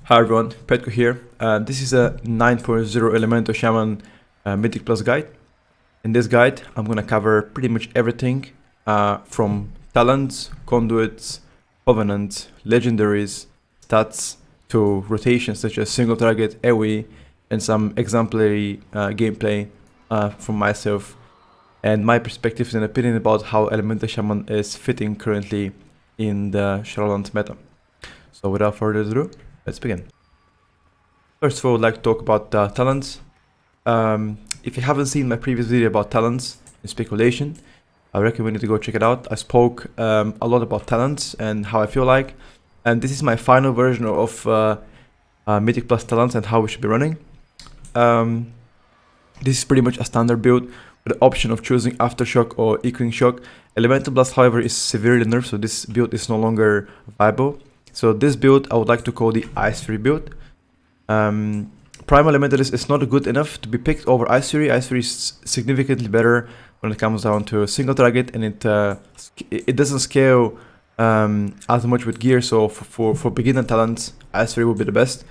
Hi everyone, Petko here. This is a 9.0 Elemental Shaman Mythic Plus guide. In this guide, I'm gonna cover pretty much everything from talents, conduits, covenants, legendaries, stats, to rotations such as single target, AoE, and some exemplary gameplay from myself and my perspectives and opinion about how Elemental Shaman is fitting currently in the Shadowlands meta. So without further ado, let's begin. First of all, I would like to talk about talents. If you haven't seen my previous video about talents and speculation, I recommend you to go check it out. I spoke a lot about talents and how I feel like. And this is my final version of Mythic Plus talents and how we should be running. This is pretty much a standard build with the option of choosing Aftershock or Echoing Shock. Elemental Blast, however, is severely nerfed, so this build is no longer viable. So this build I would like to call the Ice Fury build. Primal Elementalist is not good enough to be picked over Ice Fury. Ice Fury is significantly better when it comes down to a single target, and it doesn't scale as much with gear. So for beginner talents, Ice Fury will be the best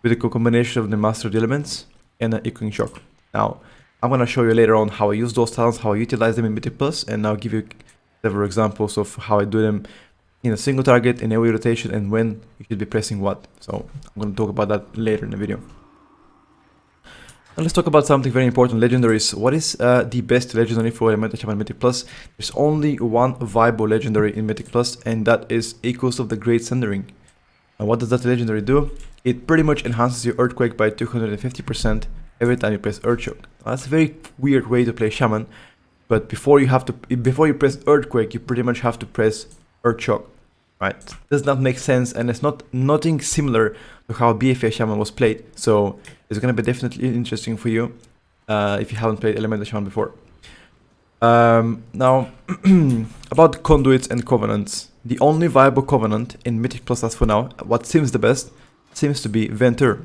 with a combination of the Master of the Elements and an Echoing Shock. Now I'm gonna show you later on how I use those talents, how I utilize them in Mythic Plus, and I'll give you several examples of how I do them in a single target, in AoE rotation, and when you should be pressing what. So I'm going to talk about that later in the video. Now let's talk about something very important, legendaries. What is the best legendary for Elemental Shaman Mythic Plus? There's only one viable legendary in Mythic Plus, and that is Echoes of the Great Sundering. And what does that legendary do? It pretty much enhances your Earthquake by 250% every time you press Earthshock. That's a very weird way to play Shaman, but before you press Earthquake, you pretty much have to press Earthshock. Right, does not make sense, and it's nothing similar to how BFA Shaman was played. So it's gonna be definitely interesting for you if you haven't played Elemental Shaman before. Now about conduits and covenants, the only viable covenant in Mythic Plus as for now, what seems the best, seems to be Ventur.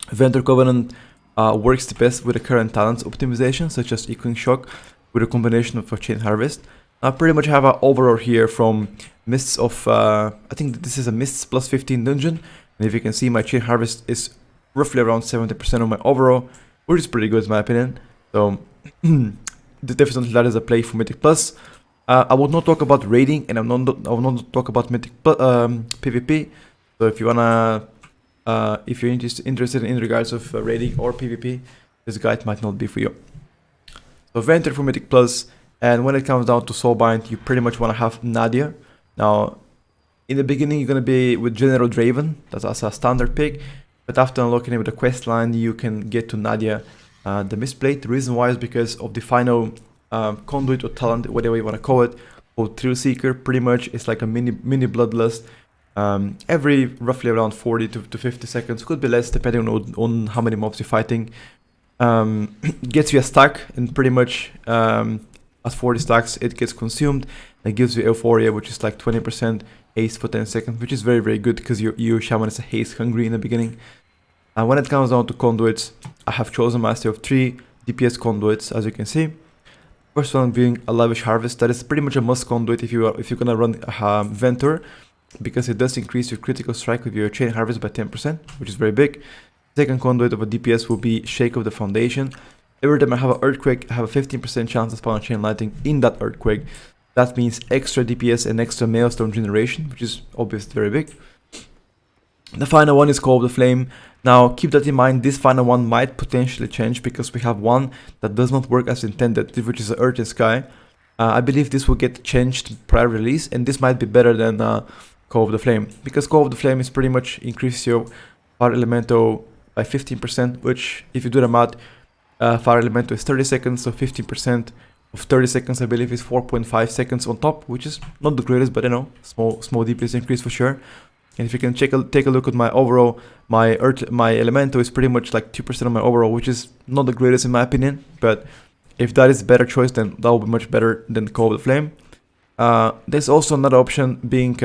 Ventur Covenant works the best with the current talents optimization, such as Echoing Shock with a combination of a Chain Harvest. I pretty much have an overall here from Mists of, I think this is a Mists plus 15 dungeon, and if you can see, my Chain Harvest is roughly around 70% of my overall, which is pretty good in my opinion. So definitely that is a play for Mythic Plus. I will not talk about raiding, and I will not talk about Mythic PvP. So if you wanna, if you're interested in regards of raiding or PvP, this guide might not be for you. So Ventur for Mythic Plus. And when it comes down to soulbind, you pretty much want to have Nadia. Now, in the beginning, you're going to be with General Draven. That's a standard pick. But after unlocking it with the quest line, you can get to Nadia, the Mistplate. The reason why is because of the final conduit or talent, whatever you want to call it, called Thrill Seeker. Pretty much, it's like a mini Bloodlust. Every roughly around 40 to 50 seconds, could be less depending on how many mobs you're fighting. Gets you a stack, and pretty much at 40 stacks, it gets consumed. It gives you Euphoria, which is like 20% haste for 10 seconds, which is very, very good because your Shaman is a haste hungry in the beginning. And when it comes down to conduits, I have chosen myself 3 DPS conduits, as you can see. First one being a Lavish Harvest. That is pretty much a must conduit if you're gonna run Ventur, because it does increase your critical strike with your Chain Harvest by 10%, which is very big. Second conduit of a DPS will be Shake of the Foundation. Every time I have an Earthquake, I have a 15% chance to spawn a Chain Lightning in that Earthquake. That means extra DPS and extra Maelstrom generation, which is obviously very big. The final one is Call of the Flame. Now, keep that in mind, this final one might potentially change because we have one that does not work as intended, which is Earth and Sky. I believe this will get changed prior release, and this might be better than Call of the Flame, because Call of the Flame is pretty much increase your Fire Elemental by 15%, which, if you do the math, Fire Elemental is 30 seconds, so 15% of 30 seconds I believe is 4.5 seconds on top, which is not the greatest, but you know, small DPS increase for sure. And if you can take a look at my overall, my Elemental is pretty much like 2% of my overall, which is not the greatest in my opinion, but if that is a better choice, then that will be much better than Call of the Flame. There's also another option being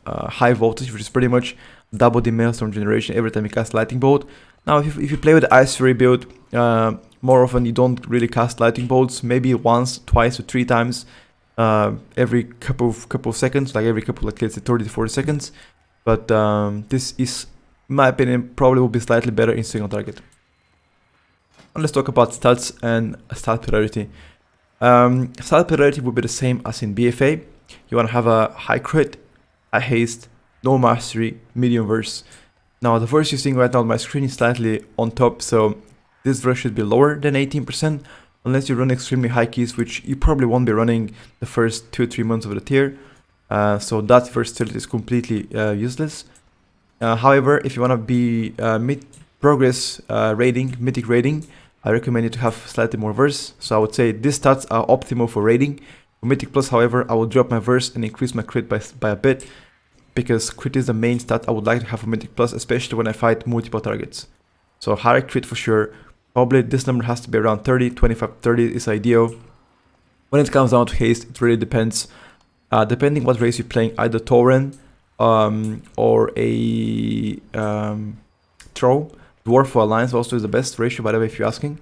High Voltage, which is pretty much double the Maelstrom generation every time you cast Lightning Bolt. Now, if you play with the Ice Fury build, more often you don't really cast Lightning Bolts, maybe once, twice, or 3 times every couple of seconds, like every couple, like let's say 30 to 40 seconds. But this is in my opinion, probably will be slightly better in single target. And let's talk about stats and stat priority. Stat priority will be the same as in BFA. You want to have a high crit, high haste, no mastery, medium verse. Now the verse you're seeing right now on my screen is slightly on top, so this verse should be lower than 18%, unless you run extremely high keys, which you probably won't be running the first 2-3 months of the tier. So that versatility is completely useless. However, if you want to be mid-progress rating, mythic rating, I recommend you to have slightly more verse. So I would say these stats are optimal for rating. For Mythic Plus, however, I will drop my verse and increase my crit by a bit, because crit is the main stat I would like to have for Mythic Plus, especially when I fight multiple targets. So higher crit for sure. Probably this number has to be around 30, 25, 30 is ideal. When it comes down to haste, it really depends. Depending what race you're playing, either Tauren or a Troll. Dwarf or Alliance also is the best ratio, by the way, if you're asking.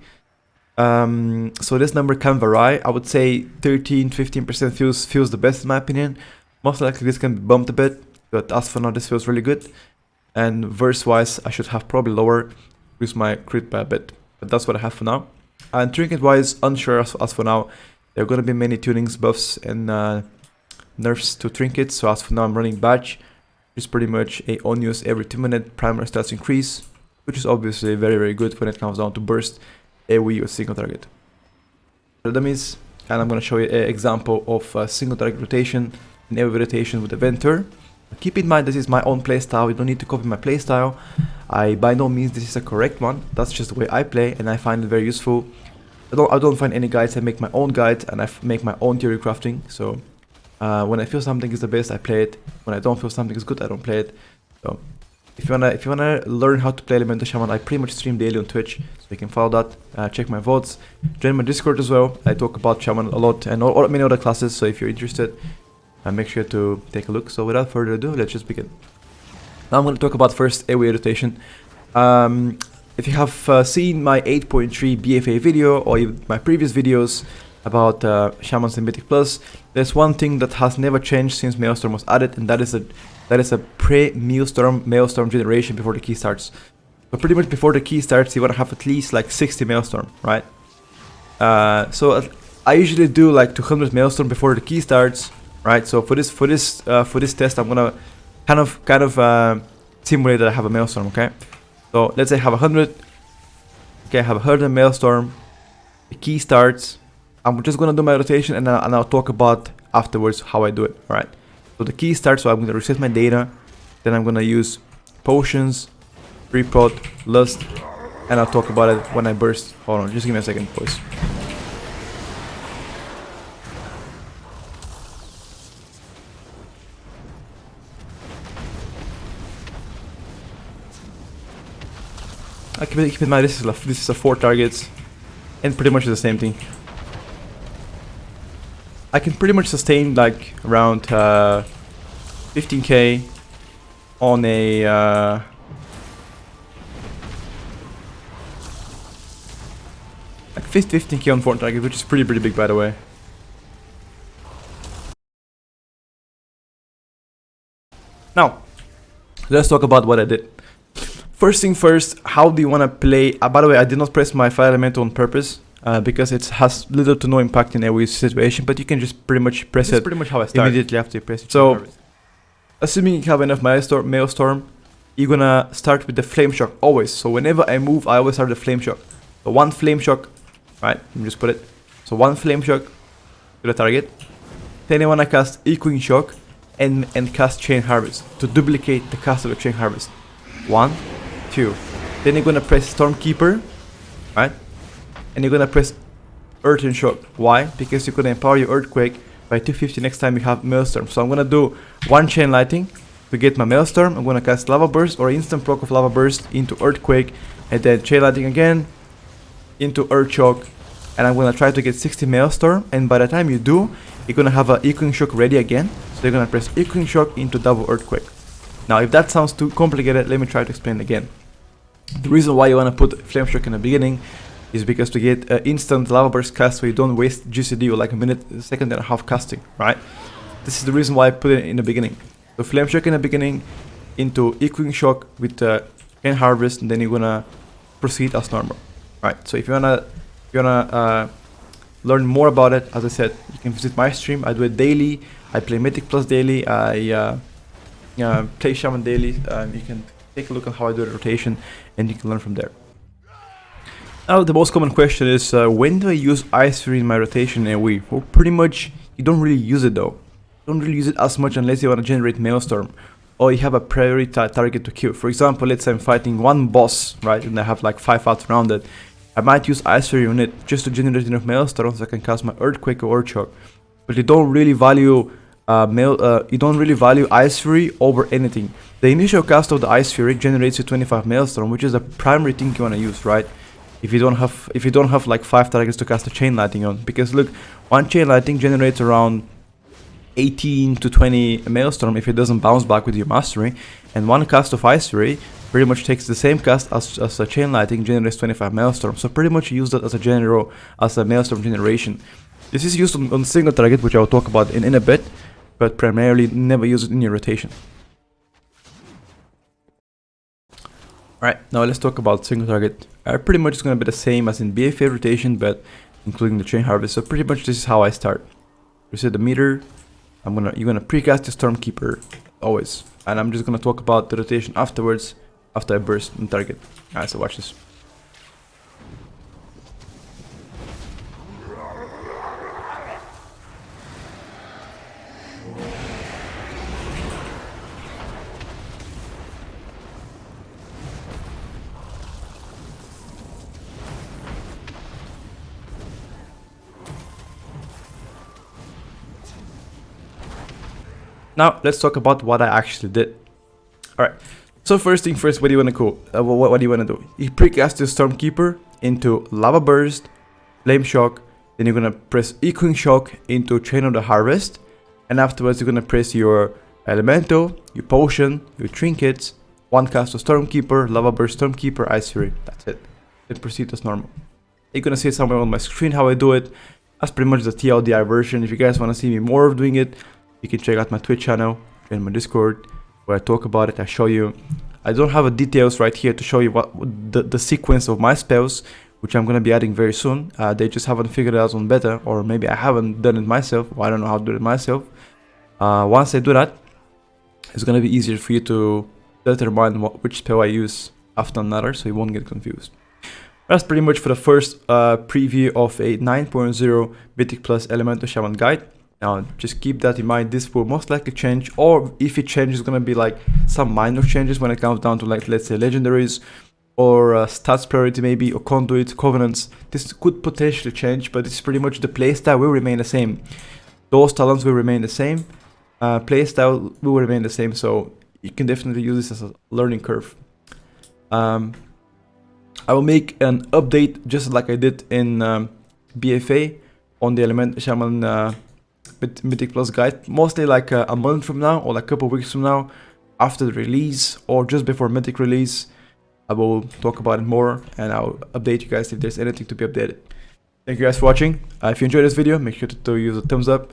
So this number can vary. I would say 13-15% feels the best in my opinion. Most likely this can be bumped a bit, but as for now this feels really good. And verse wise I should have probably lower, increase my crit by a bit, but that's what I have for now. And trinket wise, unsure as for now. There are going to be many tunings, buffs and nerfs to trinkets. So as for now I'm running badge, which is pretty much a on-use every 2-minute primary stats increase, which is obviously very good when it comes down to burst, AoE or single target. Dummies, and I'm going to show you an example of single target rotation and AoE rotation with the Ventur. Keep in mind this is my own playstyle, you don't need to copy my playstyle. By no means this is a correct one, that's just the way I play and I find it very useful. I don't find any guides, I make my own guide and I make my own theory crafting. So when I feel something is the best, I play it. When I don't feel something is good, I don't play it. So if you wanna learn how to play Elemental Shaman, I pretty much stream daily on Twitch, so you can follow that. Check my VODs, join my Discord as well. I talk about Shaman a lot and many other classes, so if you're interested, make sure to take a look. So without further ado, let's just begin. Now I'm going to talk about first AoE rotation. If you have seen my 8.3 BFA video or even my previous videos about Shamans and Mythic Plus, there's one thing that has never changed since Maelstrom was added, and that is a pre-Maelstrom generation before the key starts. So pretty much before the key starts, you want to have at least like 60 Maelstrom, right? So I usually do like 200 Maelstrom before the key starts, right? So for this test, I'm gonna kind of simulate that I have a Maelstrom, okay? So let's say I have 100. Okay, I have 100 Maelstrom. The key starts. I'm just gonna do my rotation and I'll talk about afterwards how I do it, alright? So the key starts, so I'm gonna reset my data. Then I'm gonna use potions, repot, lust, and I'll talk about it when I burst. Hold on, just give me a second, boys. Keep in mind this is a 4 targets, and pretty much the same thing. I can pretty much sustain like around 15k on a like 15k on 4 targets, which is pretty big by the way. Now let's talk about what I did. First thing first, how do you want to play? By the way, I did not press my fire elemental on purpose because it has little to no impact in every situation, but you can just pretty much press it. That's pretty much how I start. Immediately after you press it. So, assuming you have enough Maelstrom, you're gonna start with the Flame Shock always. So whenever I move, I always start with the Flame Shock. So one Flame Shock, right? Let me just put it. So one Flame Shock to the target. Then I wanna cast Echoing Shock and cast Chain Harvest to duplicate the cast of the Chain Harvest. 1, 2. Then you're gonna press Stormkeeper, right? And you're gonna press Earthen Shock. Why? Because you're gonna empower your Earthquake by 250 next time you have Maelstrom. So I'm gonna do 1 Chain Lightning to get my Maelstrom. I'm gonna cast Lava Burst or instant proc of Lava Burst into Earthquake, and then Chain Lightning again into Earth Shock, and I'm gonna try to get 60 Maelstrom. And by the time you do, you're gonna have a Echoing Shock ready again. So you're gonna press Echoing Shock into double Earthquake. Now, if that sounds too complicated, let me try to explain again. The reason why you want to put Flame Shock in the beginning is because to get instant Lava Burst cast so you don't waste GCD or like a second and a half casting, right? This is the reason why I put it in the beginning. So Flame Shock in the beginning into Echoing Shock with chain harvest, and then you're gonna proceed as normal. Right, so if you wanna learn more about it, as I said, you can visit my stream. I do it daily. I play Mythic Plus daily. I play Shaman daily. You can take a look at how I do the rotation, and you can learn from there. Now, the most common question is, when do I use Ice Fury in my rotation in AoE? Well, pretty much, you don't really use it though. You don't really use it as much unless you want to generate Maelstrom, or you have a priority target to kill. For example, let's say I'm fighting one boss, right, and I have like 5 outs around it. I might use Ice Fury on it just to generate enough Maelstrom so I can cast my Earthquake or Earthshock. But you don't really value Ice Fury over anything. The initial cast of the Ice Fury generates you 25 Maelstrom, which is the primary thing you want to use, right? If you don't have like 5 targets to cast a Chain Lightning on, because look, one Chain Lightning generates around 18 to 20 Maelstrom if it doesn't bounce back with your mastery, and one cast of Ice Fury pretty much takes the same cast as a Chain Lightning, generates 25 Maelstrom. So pretty much use that as a Maelstrom generation. This is used on single target, which I will talk about in a bit, but primarily never use it in your rotation. Alright, now let's talk about single target. Pretty much it's going to be the same as in BFA rotation, but including the chain harvest. So pretty much this is how I start. Reset the meter. You're gonna precast the Stormkeeper always, and I'm just gonna talk about the rotation afterwards after I burst on target. Alright, so watch this. Now let's talk about what I actually did. Alright, so first thing first, what do you want to do? You precast your Stormkeeper into Lava Burst, Flame Shock, then you're gonna press Echoing Shock into Chain of the Harvest, and afterwards you're gonna press your Elemental, your Potion, your Trinkets, one cast of Stormkeeper, Lava Burst, Stormkeeper, Ice Fury. That's it. Then proceed as normal. You're gonna see it somewhere on my screen how I do it. That's pretty much the TLDR version. If you guys want to see me more of doing it, you can check out my Twitch channel and my Discord where I talk about it. I show you. I don't have the details right here to show you what the sequence of my spells, which I'm gonna be adding very soon. They just haven't figured it out on beta, or maybe I haven't done it myself, or I don't know how to do it myself. Once I do that, it's gonna be easier for you to determine which spell I use after another, so you won't get confused. That's pretty much for the first preview of a 9.0 Mythic Plus Elemental Shaman guide. Now, just keep that in mind. This will most likely change, or if it changes, it's gonna be like some minor changes when it comes down to, like, let's say legendaries or stats priority maybe, or conduits, covenants. This could potentially change, but it's pretty much the playstyle will remain the same. Those talents will remain the same. Playstyle will remain the same, so you can definitely use this as a learning curve. I will make an update just like I did in BFA on the Elemental Shaman Mythic Plus guide, mostly like a month from now, or like a couple of weeks from now, after the release or just before Mythic release. I will talk about it more, and I'll update you guys if there's anything to be updated. Thank you guys for watching. If you enjoyed this video, make sure to use a thumbs up,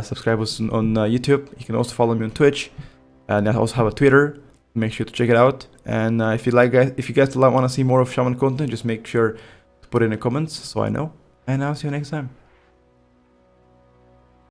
subscribe us on YouTube. You can also follow me on Twitch, and I also have a Twitter. Make sure to check it out. And if you guys want to see more of Shaman content, just make sure to put it in the comments so I know. And I'll see you next time.